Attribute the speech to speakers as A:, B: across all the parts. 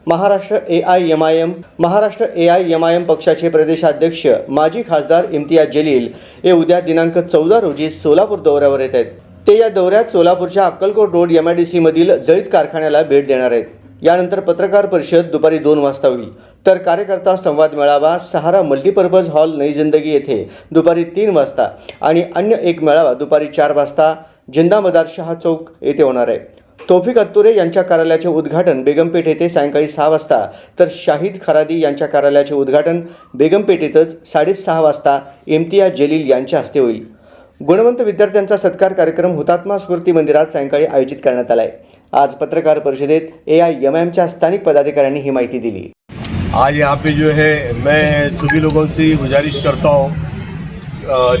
A: महाराष्ट्र एआयएमआयएम पक्षाचे प्रदेशाध्यक्ष माजी खासदार इम्तियाज जलील हे उद्या दिनांक 14 रोजी सोलापूर दौऱ्यावर येत आहेत। ते या दौऱ्यात सोलापूरच्या अक्कलकोट रोड MIDC मधील जळीत कारखान्याला भेट देणार आहेत। यानंतर पत्रकार परिषद दुपारी 2 वाजता होईल, तर कार्यकर्ता संवाद मेळावा सहारा मल्टीपर्पज हॉल नई जिंदगी येथे दुपारी 3 वाजता आणि अन्य एक मेळावा दुपारी 4 वाजता जिंदा मदार शाह चौक येथे होणार आहे। तौफिक अत्तुरे यांच्या कार्यालयाचे उद्घाटन बेगमपेठ येथे सायंकाळी 6 वाजता, तर शाहिद खरादी यांच्या कार्यालयाचे उद्घाटन बेगमपेठ येथेच 6:30 वाजता इम्तियाज जलील यांच्या हस्ते होईल। गुणवंत विद्यार्थ्यांचा सत्कार कार्यक्रम हुतात्मा स्मृती मंदिरात सायंकाळी आयोजित करण्यात आला आहे। आज पत्रकार परिषदेत एआयएमआयएमच्या स्थानिक पदाधिकाऱ्यांनी ही माहिती दिली।
B: आज यहाँ पे जो है मैं सभी लोगों से गुजारिश करता हूँ,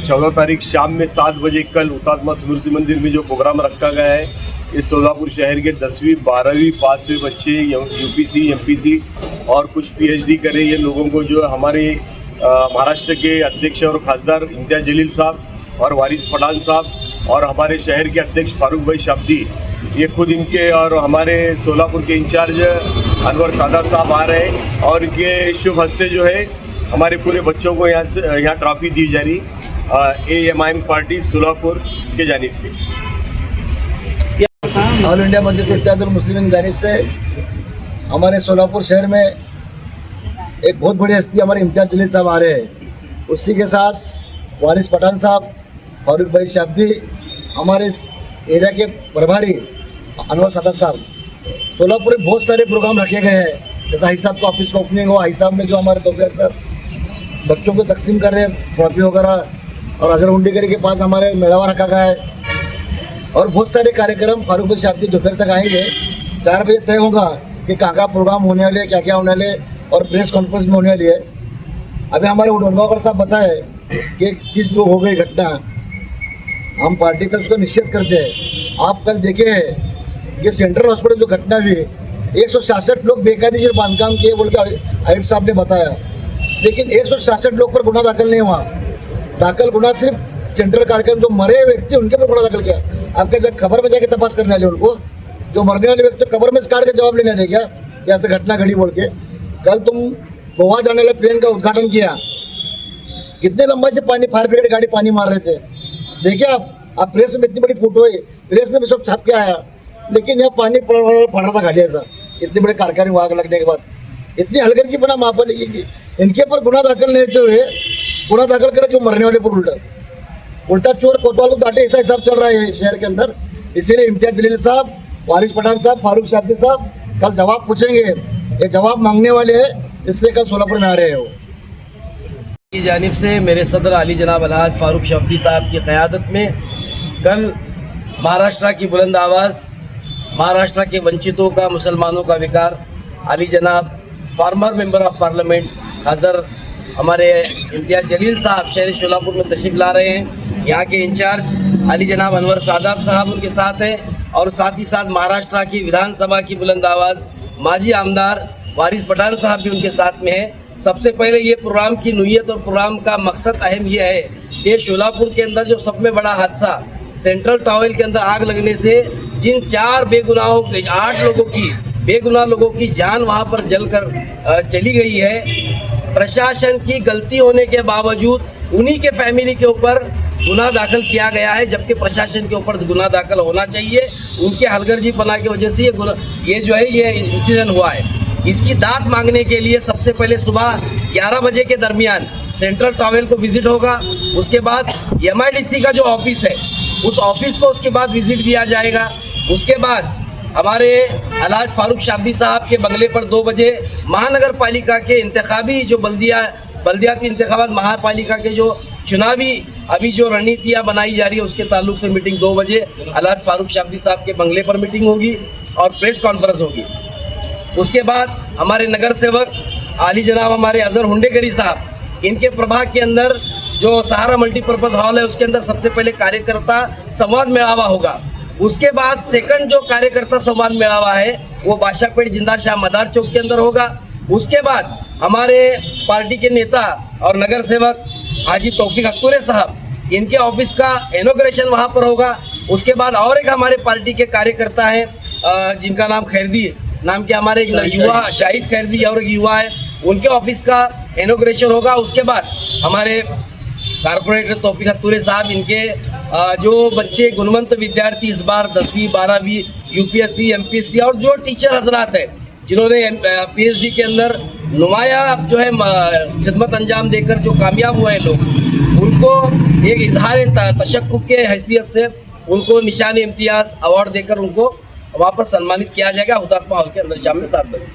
B: 14 तारीख शाम में 7 बजे कल हुतात्मा स्मृति मंदिर में जो प्रोग्राम रखा गया है, इस सोलापुर शहर के 10वीं 12वीं पासवें बच्चे UPC MPC और कुछ PhD करे ये लोगों को जो हमारे महाराष्ट्र के अध्यक्ष और खासदार इम्तियाज जलील साहब और वारिस पठान साहब और हमारे शहर के अध्यक्ष फारूक भाई शाब्दी, ये खुद इनके और हमारे सोलापुर के इंचार्ज अनवर सादात साहब आ रहे हैं और इनके शुभ हस्ते जो है हमारे पूरे बच्चों को यहाँ ट्रॉफी दी जा रही AIMIM पार्टी सोलापुर के जानिब से।
C: ऑल इंडिया मजलिस इत्तेहादुल मुस्लिमीन जानिब से हमारे सोलापुर शहर में एक बहुत बड़ी हस्ती हमारे इम्तियाज जलील साहब आ रहे हैं। उसी के साथ वारिस पठान साहब, फारूक भाई शाब्दी, हमारे इस एरिया के प्रभारी अनवर सादात साहब। सोलापुर में बहुत सारे प्रोग्राम रखे गए हैं, जैसा हाई साहब का ऑफिस का ओपनिंग हो, हाई साहब में जो हमारे तौफीक सर बच्चों को तकसीम कर रहे हैं ट्रॉफी वगैरह, और अजहर हुंडेकरी के पास हमारे मेड़ावा रखा गया है और बहुत सारे कार्यक्रम फारूक भाई साहब दोपहर तक आएंगे। 4 बजे तय होगा कि कहाँ प्रोग्राम होने वाले, क्या क्या होने वाले और प्रेस कॉन्फ्रेंस में होने वाली है। अभी हमारे उडनगांवकर साहब बताए कि एक चीज़ जो हो गई घटना, हम पार्टी तक उसको निश्चित करते हैं। आप कल देखे हैं कि सेंट्रल हॉस्पिटल जो घटना हुई, 166 लोग बेकायदेशीर बांधकाम किए बोल के आयुक्त साहब ने बताया, लेकिन 166 लोग पर गुना दाखिल नहीं हुआ। दाखिल गुना सिर्फ सेंट्रल कार्यक्रम जो मरे व्यक्ति उनके पर गुना दाखिल किया। आपके जब खबर में जाके तपास करने वाले उनको, जो मरने वाले व्यक्ति खबर में काट के जवाब लेने वाले क्या ऐसे घटना घड़ी बोल के। कल तुम गोवा जाने वाले प्लेन का उद्घाटन किया, कितने लंबाई से पानी फायर ब्रिगेड गाड़ी पानी मार रहे थे। देखिए आप प्रेस में इतनी बड़ी फोटो है, प्रेस में भी सब छाप के आया, लेकिन यहाँ पानी पड़ रहा था खाली ऐसा। इतने बड़े कारखाने को आग लगने के बाद इतनी हलगर्जी बना वहाँ पर इनके पर गुना दाखिल नहीं होते हुए गुना दाखिल करे जो मरने वाले पर उल्टा चोर कोतवाल को डांटे, ऐसा हिसाब चल रहा है शहर के अंदर। इसीलिए इम्तियाज जलील साहब, वारिस पठान साहब, फारूक शाब्दी साहब कल जवाब पूछेंगे, ये जवाब मांगने वाले हैं, इसलिए कल सोलापुर में आ रहे हो।
D: की जानिब से मेरे सदर अली जनाब अलहाज फारूक शाब्दी साहब की क़यादत में कल महाराष्ट्र की बुलंद आवाज़, महाराष्ट्र के वंचितों का, मुसलमानों का विकार, अली जनाब फार्मर मेंबर ऑफ पार्लियामेंट खासदार हमारे इम्तियाज जलील साहब शहर सोलापुर में तशरीफ़ ला रहे हैं। यहाँ के इंचार्ज अली जनाब अनवर सादात साहब उनके साथ हैं और साथ ही साथ महाराष्ट्र की विधानसभा की बुलंद आवाज़ माजी आमदार वारिस पठान साहब भी उनके साथ में हैं। सबसे पहले ये प्रोग्राम की नुयत और प्रोग्राम का मकसद अहम यह है कि सोलापुर के अंदर जो सब में बड़ा हादसा, सेंट्रल टॉयल के अंदर आग लगने से जिन 8 लोगों की बेगुनाह लोगों की जान वहाँ पर जलकर चली गई है, प्रशासन की गलती होने के बावजूद उन्हीं के फैमिली के ऊपर गुनाह दाखिल किया गया है, जबकि प्रशासन के ऊपर गुनाह दाखिल होना चाहिए। उनके हलगर्जीपना की वजह से ये इंसिडेंट हुआ है। इसकी दाद मांगने के लिए सबसे पहले सुबह 11 बजे के दरमियान सेंट्रल टॉयल को विजिट होगा। उसके बाद MIDC का जो ऑफिस है उस ऑफिस को उसके बाद विजिट दिया जाएगा। उसके बाद हमारे अलहाज फारूक शाब्दी साहब के बंगले पर 2 बजे महानगर पालिका के इंतखाबी जो बल्दियाती इंतखाबात महापालिका के जो चुनावी अभी जो रणनीतियाँ बनाई जा रही है उसके ताल्लुक से मीटिंग 2 बजे अलहाज फारूक शाब्दी साहब के बंगले पर मीटिंग होगी और प्रेस कॉन्फ्रेंस होगी। उसके बाद हमारे नगर सेवक आली जनाब हमारे अजहर हुंडेकरी साहब, इनके प्रभाग के अंदर जो सहारा मल्टीपर्पज़ हॉल है उसके अंदर सबसे पहले कार्यकर्ता संवाद मेळावा होगा। उसके बाद सेकंड जो कार्यकर्ता संवाद मेळावा है वो बादशाहपेठ जिंदा शाह मदार चौक के अंदर होगा। उसके बाद हमारे पार्टी के नेता और नगर सेवक हाजी तौफीक अत्तुरे साहब, इनके ऑफिस का इनॉग्रेशन वहाँ पर होगा। उसके बाद और एक हमारे पार्टी के कार्यकर्ता हैं जिनका नाम खैरदी नाम के हमारे एक युवा शाहिद खैरदी और एक युवा है, उनके ऑफिस का इनॉग्रेशन होगा। उसके बाद हमारे कारपोरेटर तौफीक अत्तुरे साहब, इनके जो बच्चे गुणवंत विद्यार्थी इस बार 10वीं 12वीं यूपीएससी एमपीएससी और जो टीचर हजरात है जिन्होंने पीएचडी के अंदर नुमाया जो है खिदमत अंजाम देकर जो कामयाब हुए हैं लोग, उनको एक इजहार तशक्कुक के हैसियत से उनको निशान इम्तियाज़ अवार्ड देकर उनको वहाँ पर सम्मानित किया जाएगा हुतात्मा हॉल के अंदर शाम में 7 बजे।